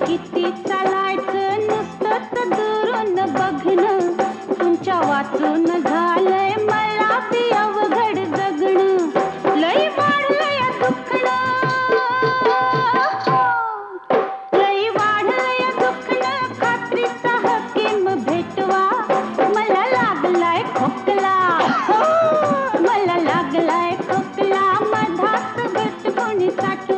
किती चालायचं नुसतंच दुरून बघणं तुमच्या वाचून झालंय मला बी अवघड जगणं लई वाढलंय दुखणं लई वाढलंय दुखणं खात्रीचा हकीम भेटवा मला लागलाय खोकला मला लागलाय खोकला मधात घट कोणी साठवा